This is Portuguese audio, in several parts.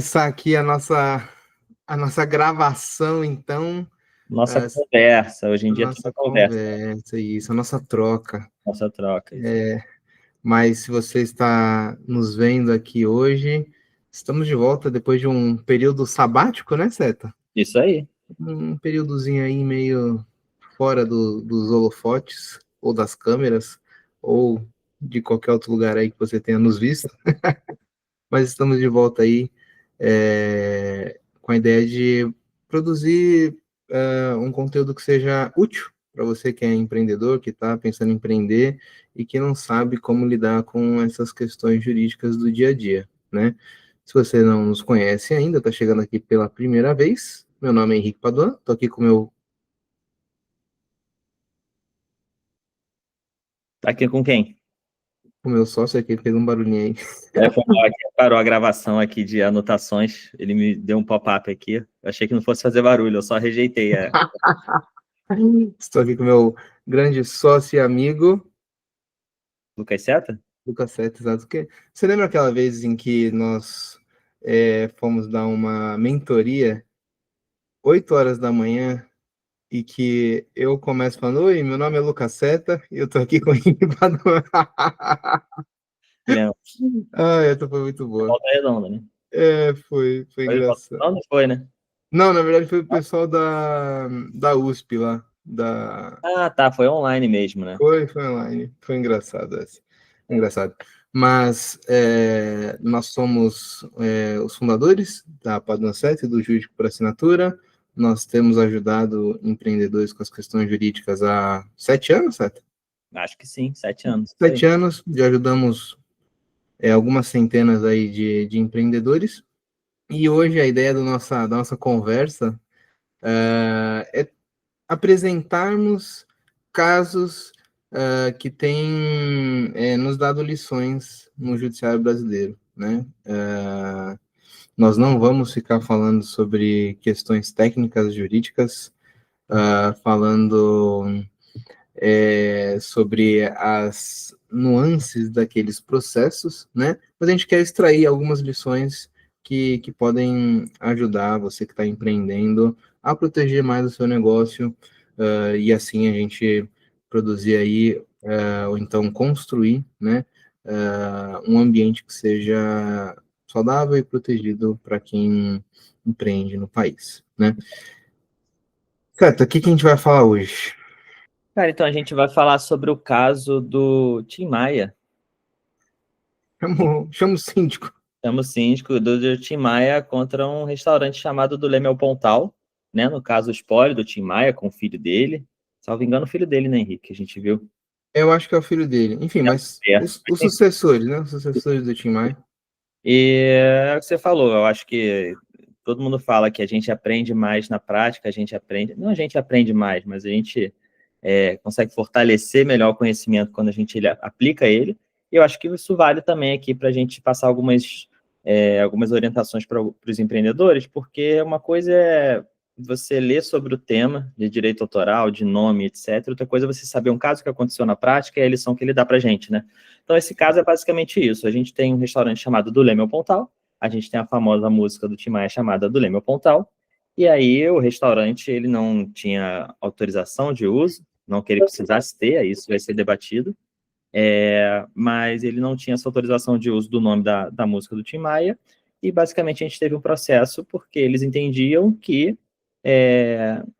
Começar aqui a nossa gravação, então, Nossa conversa, hoje em a dia é tudo nossa conversa, conversa, isso, a nossa troca. nossa troca. Isso. Mas se você está nos vendo aqui hoje, estamos de volta depois de um período sabático, né, Seta? Isso aí. Um períodozinho aí meio fora dos holofotes, ou das câmeras, ou de qualquer outro lugar aí que você tenha nos visto. Mas estamos de volta aí com a ideia de produzir um conteúdo que seja útil para você que é empreendedor, que está pensando em empreender e que não sabe como lidar com essas questões jurídicas do dia a dia, né? Se você não nos conhece ainda, está chegando aqui pela primeira vez, meu nome é Henrique Paduan, estou aqui Tá aqui com quem? com o meu sócio aqui, fez um barulhinho aí. Foi mal aqui, parou a gravação aqui de anotações, ele me deu um pop-up aqui, eu achei que não fosse fazer barulho, eu só rejeitei. Estou aqui com o meu grande sócio e amigo, Lucas Seta? Lucas Sete, exato. Você lembra aquela vez em que nós fomos dar uma mentoria, 8 horas da manhã, e que eu começo falando, oi, meu nome é Lucas Seta, e eu tô aqui com o Henrique Paduan. Lembra? Ah, essa foi muito boa. Volta Redonda, né? Foi Foi Volta engraçado. Redonda? Foi, né? Não, na verdade foi o pessoal da USP lá, Ah, tá, foi online mesmo, né? Foi online. Foi engraçado essa. Engraçado. Mas nós somos os fundadores da Padua 7, do Jurídico por Assinatura. Nós temos ajudado empreendedores com as questões jurídicas há 7 anos, certo? Acho que sim, 7 anos. Isso aí. 7 anos, já ajudamos algumas centenas aí de empreendedores. E hoje a ideia da nossa conversa é apresentarmos casos que têm nos dado lições no judiciário brasileiro, né? Nós não vamos ficar falando sobre questões técnicas jurídicas, falando sobre as nuances daqueles processos, né? Mas a gente quer extrair algumas lições que podem ajudar você que está empreendendo a proteger mais o seu negócio e assim a gente produzir aí, ou então construir, né? Um ambiente que seja saudável e protegido para quem empreende no país, né? Certo, o que a gente vai falar hoje? Cara, então a gente vai falar sobre o caso do Tim Maia. Chama o síndico. Chama o síndico do Tim Maia contra um restaurante chamado do Leme ao Pontal, né? No caso, o espólio do Tim Maia com o filho dele. Salvo engano, o filho dele, né, Henrique? A gente viu. Eu acho que é o filho dele. Enfim, mas É. os sucessores, né? Os sucessores do Tim Maia. E é o que você falou, eu acho que todo mundo fala que a gente aprende mais na prática, a gente aprende. Não a gente aprende mais, mas a gente consegue fortalecer melhor o conhecimento quando a gente aplica ele. E eu acho que isso vale também aqui para a gente passar algumas orientações para os empreendedores, porque uma coisa é você ler sobre o tema de direito autoral, de nome, etc. Outra coisa é você saber um caso que aconteceu na prática e a lição que ele dá para a gente, né? Então, esse caso é basicamente isso. A gente tem um restaurante chamado do Leme ao Pontal, a gente tem a famosa música do Tim Maia chamada do Leme ao Pontal, e aí o restaurante ele não tinha autorização de uso, não que ele precisasse ter, isso vai ser debatido, mas ele não tinha essa autorização de uso do nome da música do Tim Maia, e basicamente a gente teve um processo porque eles entendiam que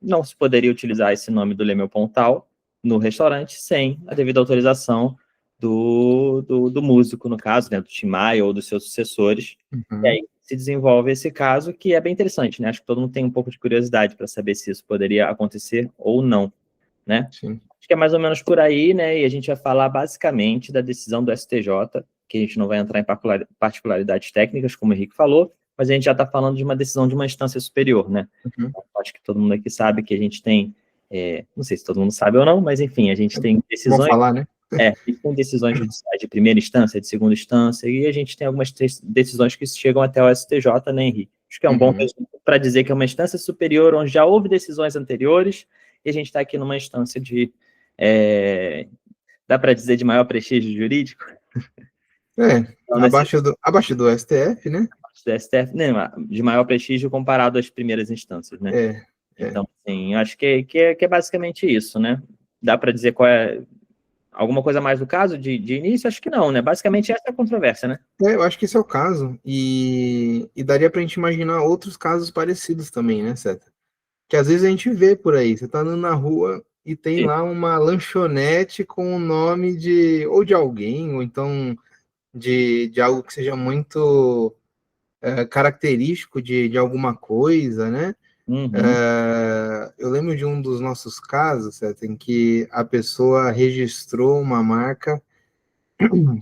não se poderia utilizar esse nome do Leme ao Pontal no restaurante sem a devida autorização do músico, no caso, né, do Tim Maia ou dos seus sucessores. E aí se desenvolve esse caso que é bem interessante, né? Acho que todo mundo tem um pouco de curiosidade para saber se isso poderia acontecer ou não, né? Sim. Acho que é mais ou menos por aí, né? E a gente vai falar basicamente da decisão do STJ, que a gente não vai entrar em particularidades técnicas, como o Henrique falou, mas a gente já está falando de uma decisão de uma instância superior, né? Acho que todo mundo aqui sabe que a gente tem, não sei se todo mundo sabe ou não, mas enfim, a gente tem Vamos decisões, falar, né? tem decisões judiciais de primeira instância, de segunda instância, e a gente tem algumas decisões que chegam até o STJ, né, Henrique? Acho que é um bom resumo para dizer que é uma instância superior, onde já houve decisões anteriores, e a gente está aqui numa instância de, dá para dizer, de maior prestígio jurídico? Então, Abaixo do STF, né? do STF, né, de maior prestígio comparado às primeiras instâncias, né? Então, assim, acho que é basicamente isso, né? Dá para dizer qual é alguma coisa mais do caso de início? Acho que não, né? Basicamente essa é a controvérsia, né? Eu acho que esse é o caso, e daria pra gente imaginar outros casos parecidos também, né, Seta? Que às vezes a gente vê por aí, você tá andando na rua e tem Sim. lá uma lanchonete com o nome de, ou de alguém, ou então de algo que seja muito característico de alguma coisa, né? Uhum. Eu lembro de um dos nossos casos, Seta, em que a pessoa registrou uma marca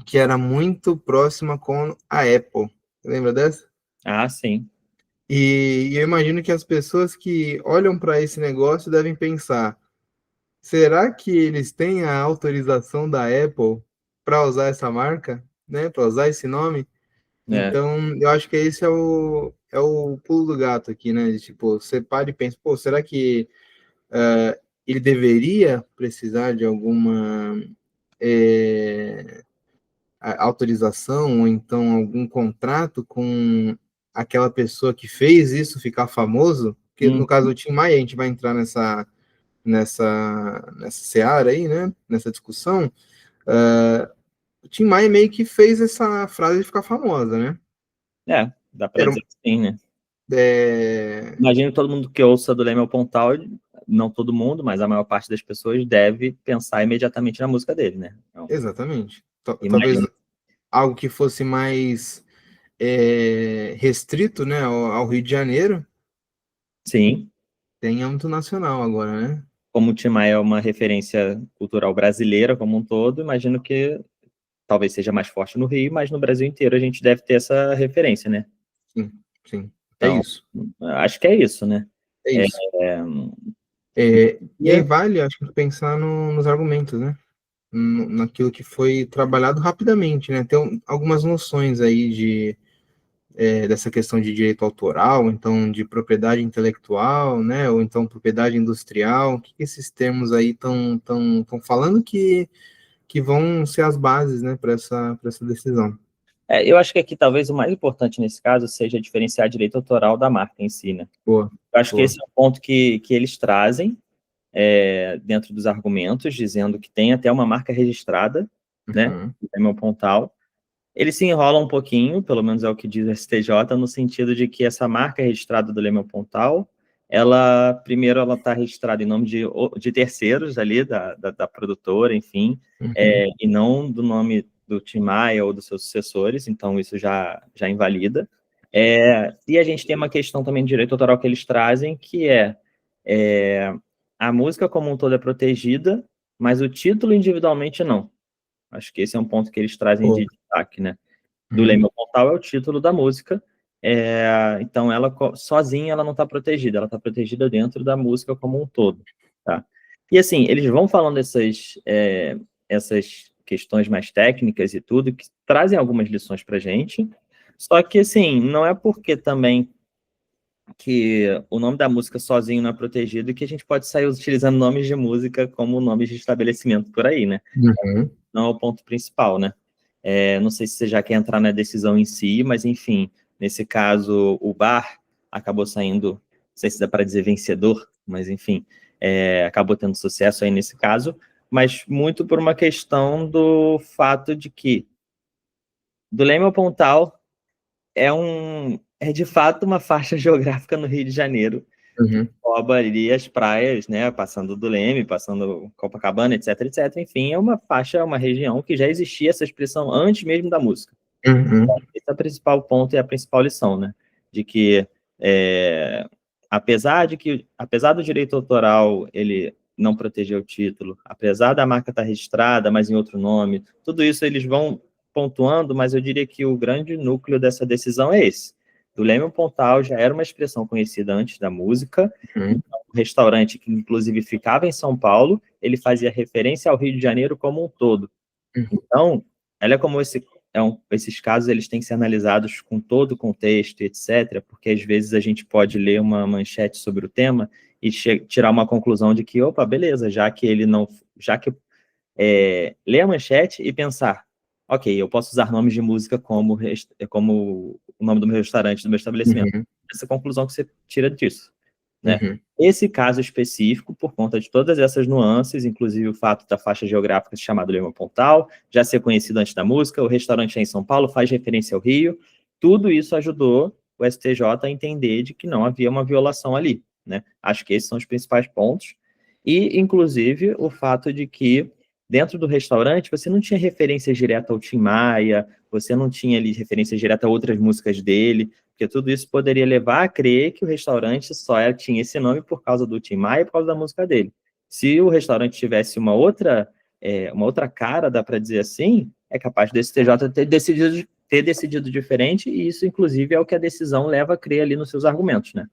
que era muito próxima com a Apple. Lembra dessa? Ah, sim. E eu imagino que as pessoas que olham para esse negócio devem pensar: será que eles têm a autorização da Apple para usar essa marca, né? Para usar esse nome? É. Então, eu acho que esse é o pulo do gato aqui, né? De, tipo, você para e pensa, pô, será que ele deveria precisar de alguma é, autorização ou então algum contrato com aquela pessoa que fez isso ficar famoso? Porque Hum, no caso do Tim Maia, a gente vai entrar nessa seara aí, né? Nessa discussão. O Tim Maia meio que fez essa frase ficar famosa, né? dá para Era, dizer que sim, né? é, Imagino que todo mundo que ouça do Leme ao Pontal, não todo mundo, mas a maior parte das pessoas deve pensar imediatamente na música dele, né? Então, exatamente. Talvez imagino. algo que fosse mais restrito, né, ao Rio de Janeiro, Sim, tem âmbito nacional agora, né? como o Tim Maia é uma referência cultural brasileira como um todo, imagino que talvez seja mais forte no Rio, mas no Brasil inteiro a gente deve ter essa referência, né? Sim, sim. É Então, isso. acho que é isso, né? É É, isso. é, E aí vale, acho que, pensar nos argumentos, né? Naquilo que foi trabalhado rapidamente, né? Tem algumas noções aí dessa questão de direito autoral, então de propriedade intelectual, né? Ou então propriedade industrial. O que esses termos aí estão falando que vão ser as bases, né, para essa decisão? eu acho que aqui talvez o mais importante nesse caso seja diferenciar direito autoral da marca em si, né? Boa, Eu acho que boa. esse é um ponto que eles trazem dentro dos argumentos, dizendo que tem até uma marca registrada, né? Uhum, É meu pontal. Ele se enrola um pouquinho, pelo menos é o que diz o STJ, no sentido de que essa marca registrada do Leme Pontal, primeiro, ela está registrada em nome de terceiros ali, da produtora, enfim, uhum, e não do nome do Tim Maia ou dos seus sucessores, então isso já invalida. E a gente tem uma questão também de direito autoral que eles trazem, que é a música como um todo é protegida, mas o título individualmente não. Acho que esse é um ponto que eles trazem boa. de destaque, né? Do Uhum, Leme ao Pontal é o título da música, então ela sozinha ela não está protegida, ela está protegida dentro da música como um todo, tá? E assim, eles vão falando essas questões mais técnicas e tudo, que trazem algumas lições para gente, só que assim, não é porque também que o nome da música sozinho não é protegido que a gente pode sair utilizando nomes de música como nomes de estabelecimento por aí, né? uhum, Não é o ponto principal, né? Não sei se você já quer entrar na decisão em si, mas enfim, nesse caso, o bar acabou saindo, não sei se dá para dizer vencedor, mas enfim, acabou tendo sucesso aí nesse caso, mas muito por uma questão do fato de que do Leme ao Pontal é de fato uma faixa geográfica no Rio de Janeiro, uhum, engloba ali as praias, né, passando do Leme, passando Copacabana, etc, etc. Enfim, é uma faixa, uma região que já existia essa expressão antes mesmo da música. uhum, Esse é o principal ponto e a principal lição, né? De que, é, apesar do direito autoral ele não proteger o título, apesar da marca estar registrada, mas em outro nome, tudo isso eles vão pontuando, mas eu diria que o grande núcleo dessa decisão é esse. O Leme Pontal já era uma expressão conhecida antes da música, uhum, um restaurante que inclusive ficava em São Paulo, ele fazia referência ao Rio de Janeiro como um todo. uhum, Então, olha como esses casos eles têm que ser analisados com todo o contexto, etc., porque às vezes a gente pode ler uma manchete sobre o tema e tirar uma conclusão de que, opa, beleza, já que ele não, já que lê a manchete e pensar, ok, eu posso usar nomes de música como o nome do meu restaurante, do meu estabelecimento. Essa conclusão que você tira disso, né? Esse caso específico, por conta de todas essas nuances, inclusive o fato da faixa geográfica se chamar Lema Pontal, já ser conhecido antes da música, o restaurante é em São Paulo, faz referência ao Rio, tudo isso ajudou o STJ a entender de que não havia uma violação ali, né? Acho que esses são os principais pontos. E, inclusive, o fato de que dentro do restaurante você não tinha referência direta ao Tim Maia, você não tinha ali referência direta a outras músicas dele, porque tudo isso poderia levar a crer que o restaurante só tinha esse nome por causa do Tim Maia e por causa da música dele. Se o restaurante tivesse uma outra cara, dá para dizer assim, é capaz do STJ ter decidido diferente, e isso, inclusive, é o que a decisão leva a crer ali nos seus argumentos, né?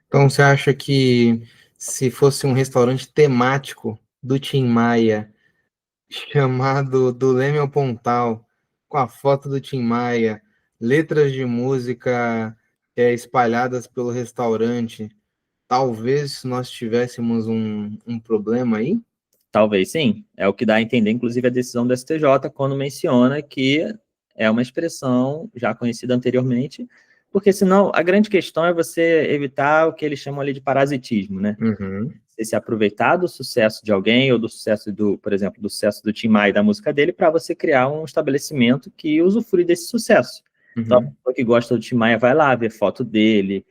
Então, você acha que se fosse um restaurante temático do Tim Maia, chamado do Leme ao Pontal, com a foto do Tim Maia, letras de música espalhadas pelo restaurante, talvez nós tivéssemos um problema aí? Talvez sim. É o que dá a entender, inclusive, a decisão do STJ, quando menciona que é uma expressão já conhecida anteriormente, porque senão a grande questão é você evitar o que eles chamam ali de parasitismo, né? Você se aproveitar do sucesso de alguém, ou do sucesso por exemplo, do sucesso do Tim Maia e da música dele, para você criar um estabelecimento que usufrui desse sucesso. Então, a pessoa que gosta do Tim Maia vai lá ver foto dele,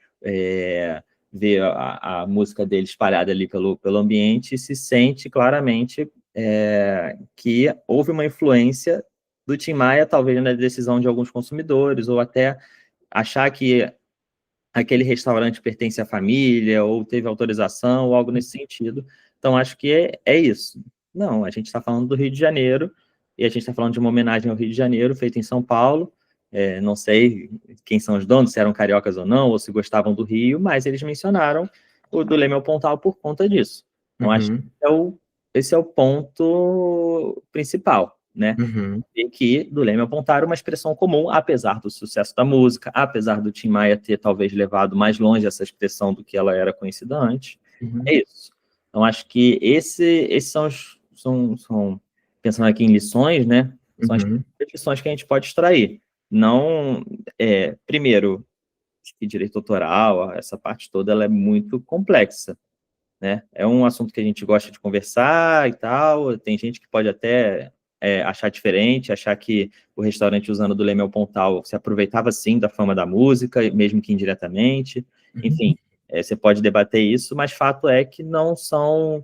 ver a música dele espalhada ali pelo ambiente, e se sente claramente que houve uma influência do Tim Maia, talvez na decisão de alguns consumidores, ou até achar que aquele restaurante pertence à família, ou teve autorização, ou algo nesse sentido. Então, acho que é isso. Não, a gente está falando do Rio de Janeiro, e a gente está falando de uma homenagem ao Rio de Janeiro, feita em São Paulo. Não sei quem são os donos, se eram cariocas ou não, ou se gostavam do Rio, mas eles mencionaram o do Leme ao Pontal por conta disso. Então, acho que esse é o ponto principal, né? E que do Leme ao Pontal era uma expressão comum, apesar do sucesso da música, apesar do Tim Maia ter talvez levado mais longe essa expressão do que ela era conhecida antes. É isso. Então, acho que esses são pensando aqui em lições, né? São as lições que a gente pode extrair. Não, primeiro, que direito autoral, essa parte toda, ela é muito complexa, né? É um assunto que a gente gosta de conversar e tal, tem gente que pode até achar diferente, achar que o restaurante usando do Leme ao Pontal se aproveitava, sim, da fama da música, mesmo que indiretamente. Enfim, você pode debater isso, mas fato é que não são...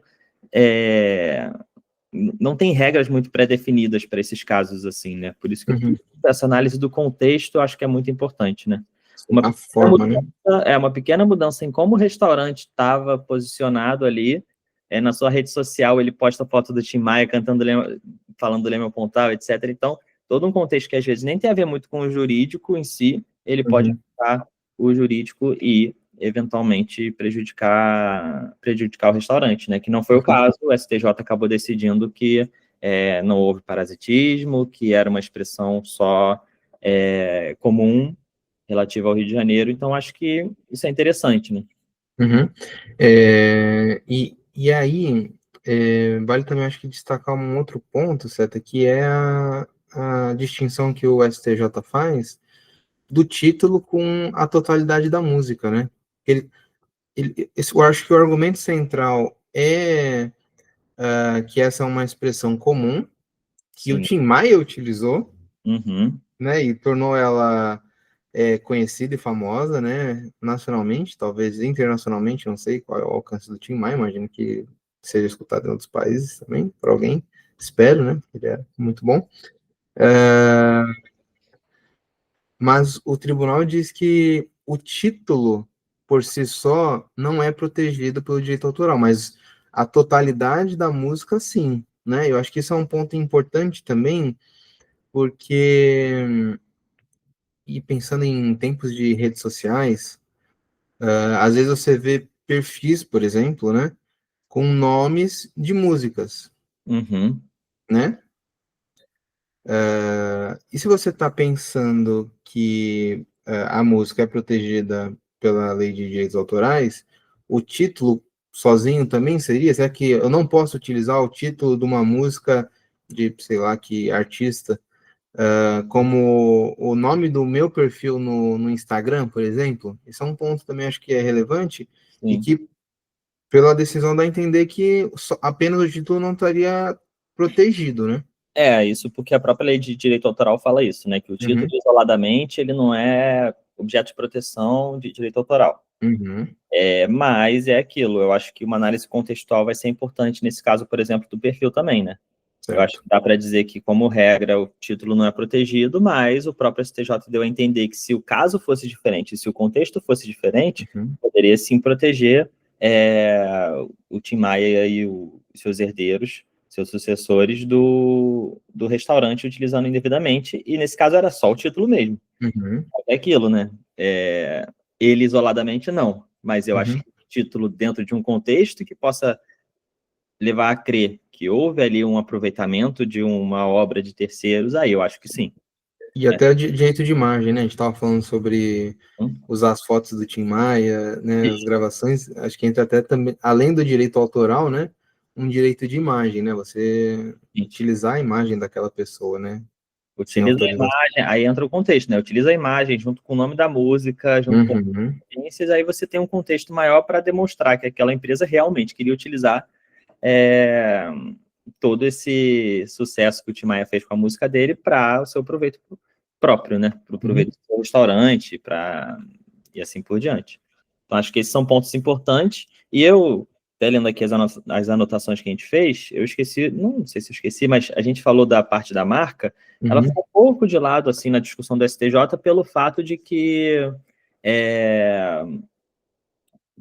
não tem regras muito pré-definidas para esses casos, assim, né? Por isso que essa análise do contexto eu acho que é muito importante, né? Uma pequena mudança em como o restaurante estava posicionado ali. Na sua rede social, ele posta foto do Tim Maia cantando, falando do Leme ao Pontal, etc. Então, todo um contexto que às vezes nem tem a ver muito com o jurídico em si, ele pode afetar o jurídico e, eventualmente, prejudicar o restaurante, né? Que não foi o caso, o STJ acabou decidindo que não houve parasitismo, que era uma expressão só comum, relativa ao Rio de Janeiro, então acho que isso é interessante, né? E aí, vale também, acho que, destacar um outro ponto, Seta, que é a distinção que o STJ faz do título com a totalidade da música, né? Eu acho que o argumento central é que essa é uma expressão comum, que o Tim Maia utilizou, né, e tornou ela conhecida e famosa, né, nacionalmente, talvez internacionalmente, não sei qual é o alcance do Tim Maia, imagino que seja escutado em outros países também, por alguém, espero, né, ele é muito bom. Mas o tribunal diz que o título, por si só, não é protegido pelo direito autoral, mas a totalidade da música, sim, né? Eu acho que isso é um ponto importante também, porque, e pensando em tempos de redes sociais, às vezes você vê perfis, por exemplo, né, com nomes de músicas, né? E se você está pensando que a música é protegida pela lei de direitos autorais, o título sozinho também seria? Será que eu não posso utilizar o título de uma música de sei lá que artista, como o nome do meu perfil no Instagram, por exemplo, isso é um ponto também acho que é relevante e Sim. que pela decisão dá a entender que apenas o título não estaria protegido, né? Isso porque a própria lei de direito autoral fala isso, né? Que o título, Uhum, isoladamente, ele não é objeto de proteção de direito autoral. uhum, Mas é aquilo, eu acho que uma análise contextual vai ser importante nesse caso, por exemplo, do perfil também, né? Eu acho certo. que dá para dizer que, como regra, o título não é protegido, mas o próprio STJ deu a entender que se o caso fosse diferente, se o contexto fosse diferente, Uhum, poderia sim proteger o Tim Maia e os seus herdeiros, seus sucessores do restaurante utilizando indevidamente, e nesse caso era só o título mesmo. uhum, É aquilo, né? Ele isoladamente não, mas eu acho uhum. que o título dentro de um contexto que possa levar a crer que houve ali um aproveitamento de uma obra de terceiros, aí eu acho que sim. E até de direito de imagem, né? A gente estava falando sobre Hum? usar as fotos do Tim Maia, né? As gravações, acho que entra até também, além do direito autoral, né? Um direito de imagem, né? Você Sim. utilizar a imagem daquela pessoa, né? Sem Utiliza a autorização. imagem, aí entra o contexto, né? Utiliza a imagem junto com o nome da música, junto com Uhum, referências, aí você tem um contexto maior para demonstrar que aquela empresa realmente queria utilizar é, todo esse sucesso que o Tim Maia fez com a música dele para o seu proveito próprio, né? Para o uhum, proveito do seu restaurante, e assim por diante. Então, acho que esses são pontos importantes. E eu, até lendo aqui as anotações que a gente fez, eu esqueci, não sei se eu esqueci, mas a gente falou da parte da marca, ela uhum, ficou um pouco de lado, assim, na discussão do STJ, é,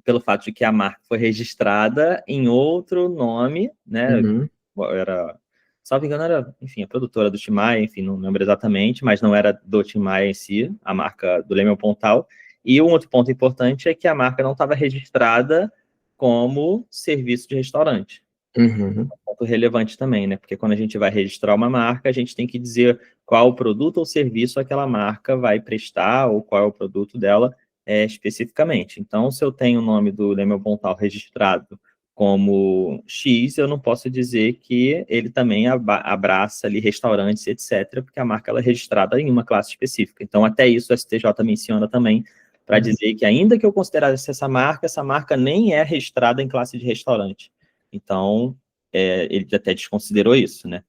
pelo fato de que a marca foi registrada em outro nome, né? uhum, Era, salvo engano, era, enfim, a produtora do Tim Maia, enfim, não lembro exatamente, mas não era do Tim Maia em si, a marca do Leme Pontal. E um outro ponto importante é que a marca não estava registrada como serviço de restaurante. uhum, Ponto relevante também, né? Porque quando a gente vai registrar uma marca, a gente tem que dizer qual produto ou serviço aquela marca vai prestar ou qual é o produto dela especificamente. Então, se eu tenho o nome do Lemel Pontal registrado como X, eu não posso dizer que ele também abraça ali restaurantes, etc., porque a marca ela é registrada em uma classe específica. Então, até isso o STJ menciona também para uhum. dizer que ainda que eu considerasse essa marca nem é registrada em classe de restaurante. Então, ele até desconsiderou isso, né?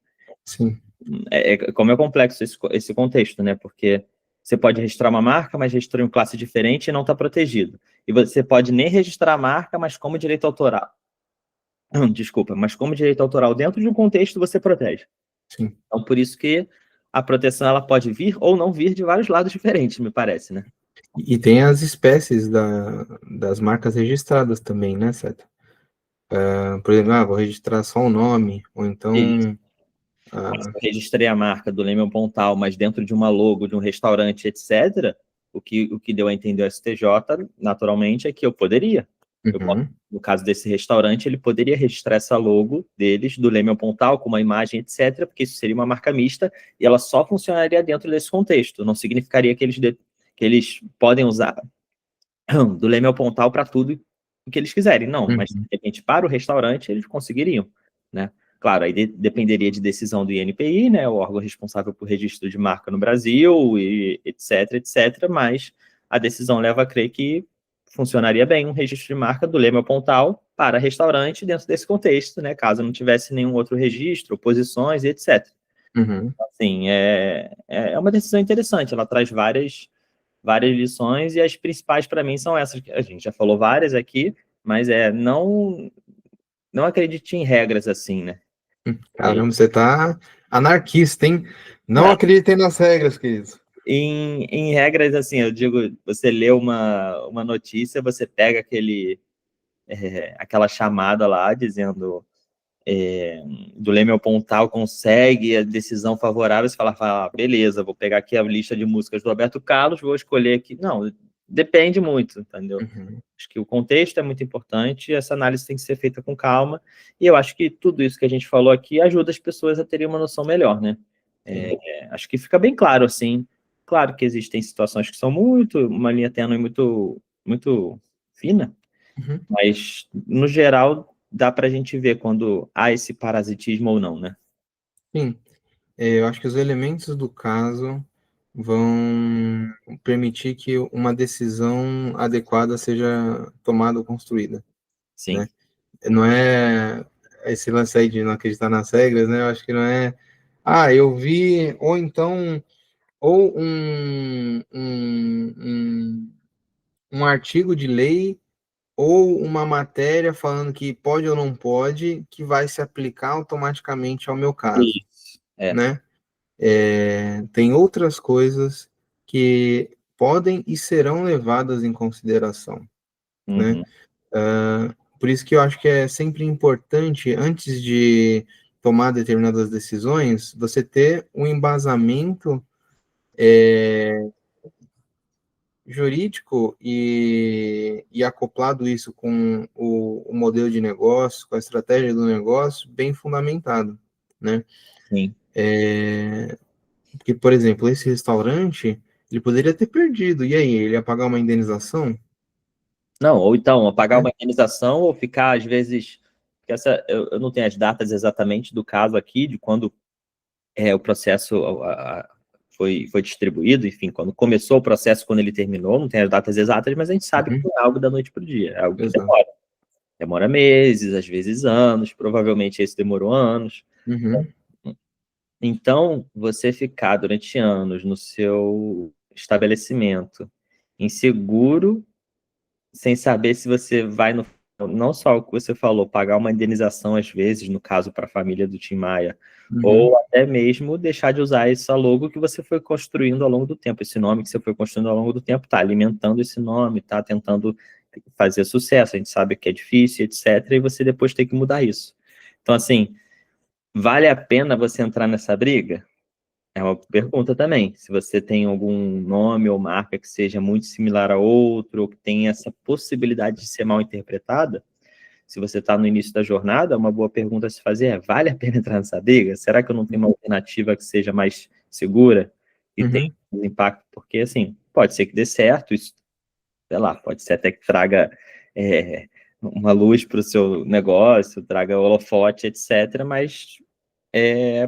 Sim. Como é complexo esse contexto, né? Porque você pode registrar uma marca, mas registrou em classe diferente e não está protegido. E você pode nem registrar a marca, mas como direito autoral. Desculpa, mas como direito autoral dentro de um contexto você protege. Sim. Então, por isso que a proteção ela pode vir ou não vir de vários lados diferentes, me parece, né? E tem as espécies das marcas registradas também, né, certo? Por exemplo, vou registrar só o nome, ou então. Mas se ah, eu registrei a marca do Leme Pontal, mas dentro de uma logo de um restaurante, etc., o que deu a entender o STJ, naturalmente, é que eu poderia. uhum, No caso desse restaurante, ele poderia registrar essa logo deles, do Leme Pontal, com uma imagem, etc., porque isso seria uma marca mista e ela só funcionaria dentro desse contexto. Não significaria que eles podem usar do Leme ao Pontal para tudo o que eles quiserem. Não, mas de uhum, repente para o restaurante eles conseguiriam, né? Claro, aí dependeria de decisão do INPI, né, o órgão responsável por registro de marca no Brasil, e etc, etc, mas a decisão leva a crer que funcionaria bem um registro de marca do Leme ao Pontal para restaurante dentro desse contexto, né, caso não tivesse nenhum outro registro, oposições e etc. uhum. Assim, é uma decisão interessante, ela traz várias lições, e as principais para mim são essas, que a gente já falou várias aqui, mas não acredite em regras assim, né? Caramba, você tá anarquista, hein? Não Não, acreditem nas regras, querido. em regras assim, eu digo, você lê uma notícia, você pega aquela chamada lá dizendo do Leme ao Pontal consegue a decisão favorável, você fala, beleza, vou pegar aqui a lista de músicas do Roberto Carlos, vou escolher aqui. Não, depende muito, entendeu? Uhum, Acho que o contexto é muito importante, essa análise tem que ser feita com calma, e eu acho que tudo isso que a gente falou aqui ajuda as pessoas a terem uma noção melhor, né? sim. Acho que fica bem claro, assim, claro que existem situações que são uma linha tênue muito, muito fina, Uhum. mas, no geral, dá para a gente ver quando há esse parasitismo ou não, né? Sim, eu acho que os elementos do caso vão permitir que uma decisão adequada seja tomada ou construída, Sim, né? Não é esse lance aí de não acreditar nas regras, né? Eu acho que não é, eu vi, ou então, ou um artigo de lei, ou uma matéria falando que pode ou não pode, que vai se aplicar automaticamente ao meu caso, isso. É. né? Tem outras coisas que podem e serão levadas em consideração, né? Uhum. Por isso que eu acho que é sempre importante, antes de tomar determinadas decisões, você ter um embasamento jurídico e acoplado isso com o modelo de negócio, com a estratégia do negócio, bem fundamentado, né? Sim. Porque, por exemplo, esse restaurante, ele poderia ter perdido, e aí, ele ia pagar uma indenização, Não, ou então, pagar né? uma indenização ou ficar, às vezes, porque eu não tenho as datas exatamente do caso aqui, de quando o processo foi distribuído, enfim, quando começou o processo, quando ele terminou, não tem as datas exatas, mas a gente sabe que Uhum, não é algo da noite para o dia, é algo que exato. demora. Demora meses, às vezes anos, provavelmente esse demorou anos. Uhum, Então, você ficar durante anos no seu estabelecimento inseguro, sem saber se você vai no. Não só o que você falou, pagar uma indenização às vezes, no caso para a família do Tim Maia, uhum, ou até mesmo deixar de usar essa logo que você foi construindo ao longo do tempo. Esse nome que você foi construindo ao longo do tempo, está alimentando esse nome, está tentando fazer sucesso. A gente sabe que é difícil, etc. E você depois tem que mudar isso. Então, assim, vale a pena você entrar nessa briga? É uma pergunta também. Se você tem algum nome ou marca que seja muito similar a outro, ou que tem essa possibilidade de ser mal interpretada, se você está no início da jornada, uma boa pergunta a se fazer é: vale a pena entrar nessa briga? Será que eu não tenho uma alternativa que seja mais segura e tenha uhum, um impacto? Porque, assim, pode ser que dê certo, isso, sei lá, pode ser até que traga uma luz para o seu negócio, traga holofote, etc., mas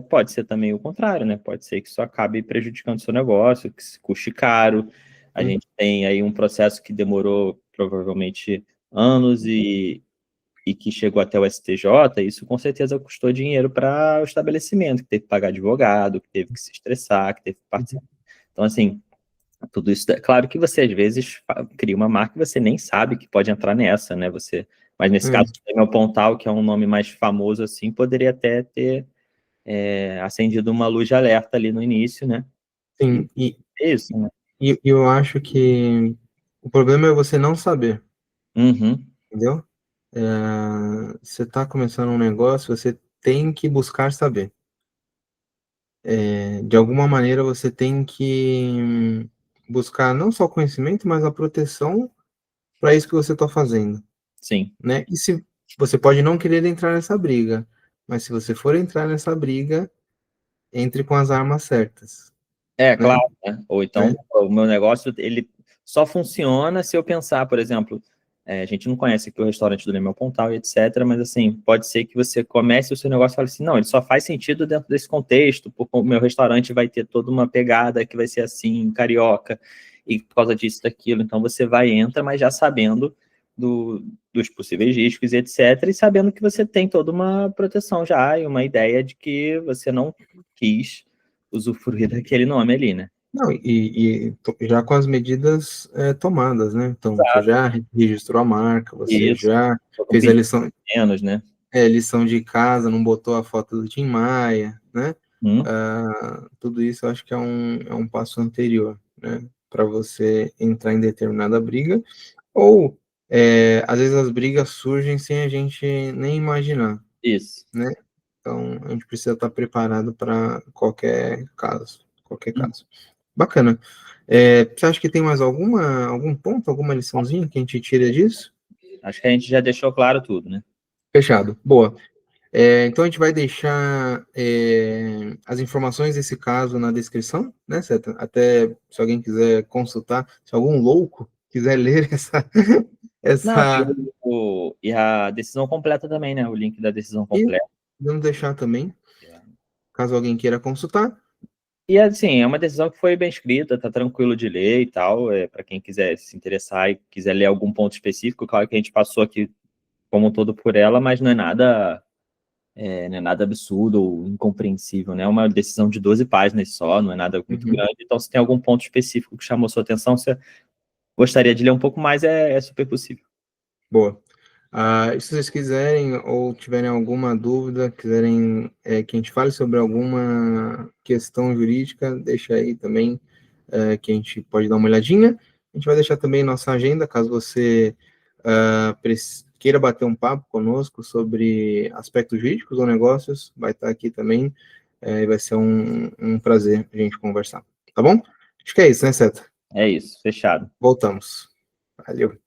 pode ser também o contrário, né? Pode ser que isso acabe prejudicando o seu negócio, que se custe caro. A sim, gente tem aí um processo que demorou provavelmente anos e que chegou até o STJ, isso com certeza custou dinheiro para o estabelecimento, que teve que pagar advogado, que teve que se estressar, que teve que uhum, participar. Então, assim, tudo isso, claro que você às vezes cria uma marca e você nem sabe que pode entrar nessa, né? Mas nesse caso, o meu Pontal, que é um nome mais famoso assim, poderia até ter acendido uma luz de alerta ali no início, né? E sim, é isso, né? e eu acho que o problema é você não saber, Uhum, entendeu? Você está começando um negócio, você tem que buscar saber. De alguma maneira, você tem que buscar não só conhecimento, mas a proteção para isso que você está fazendo, sim. né? E se você pode não querer entrar nessa briga, mas se você for entrar nessa briga, entre com as armas certas, Claro, né? né? Ou então, Né? o meu negócio, ele só funciona se eu pensar, por exemplo, a gente não conhece aqui o restaurante do Lemão Pontal e etc., mas assim, pode ser que você comece o seu negócio e fale assim, não, ele só faz sentido dentro desse contexto, porque o meu restaurante vai ter toda uma pegada que vai ser assim, carioca, e por causa disso, daquilo, então você vai e entra, mas já sabendo dos possíveis riscos e etc., e sabendo que você tem toda uma proteção já, e uma ideia de que você não quis usufruir daquele nome ali, né? Não, já com as medidas tomadas, né? Então, você Exato. já registrou a marca, você Isso. já Tô com fez a pedido lição, menos, né? lição de casa, não botou a foto do Tim Maia, né? Hum, Tudo isso eu acho que é um passo anterior, né? Para você entrar em determinada briga, ou às vezes as brigas surgem sem a gente nem imaginar, isso. né? Então a gente precisa estar preparado para qualquer caso, qualquer Hum. caso. Bacana. Você acha que tem mais algum ponto, alguma liçãozinha que a gente tira disso? Acho que a gente já deixou claro tudo, né? Fechado. Boa. Então a gente vai deixar as informações desse caso na descrição, né, Seta? Até se alguém quiser consultar, se algum louco quiser ler Não, essa e a decisão completa também, né? O link da decisão e completa. vamos deixar também. caso alguém queira consultar. E, assim, é uma decisão que foi bem escrita, tá tranquilo de ler e tal, para quem quiser se interessar e quiser ler algum ponto específico, claro que a gente passou aqui como um todo por ela, mas não é nada absurdo ou incompreensível, né? É uma decisão de 12 páginas só, não é nada muito grande, então se tem algum ponto específico que chamou sua atenção, você gostaria de ler um pouco mais, é super possível. Boa. Se vocês quiserem ou tiverem alguma dúvida, quiserem que a gente fale sobre alguma questão jurídica, deixa aí também, que a gente pode dar uma olhadinha. A gente vai deixar também nossa agenda, caso você queira bater um papo conosco sobre aspectos jurídicos ou negócios, vai estar aqui também, e vai ser um prazer a gente conversar, tá bom? Acho que é isso, né, Seta? É isso, fechado. Voltamos. Valeu.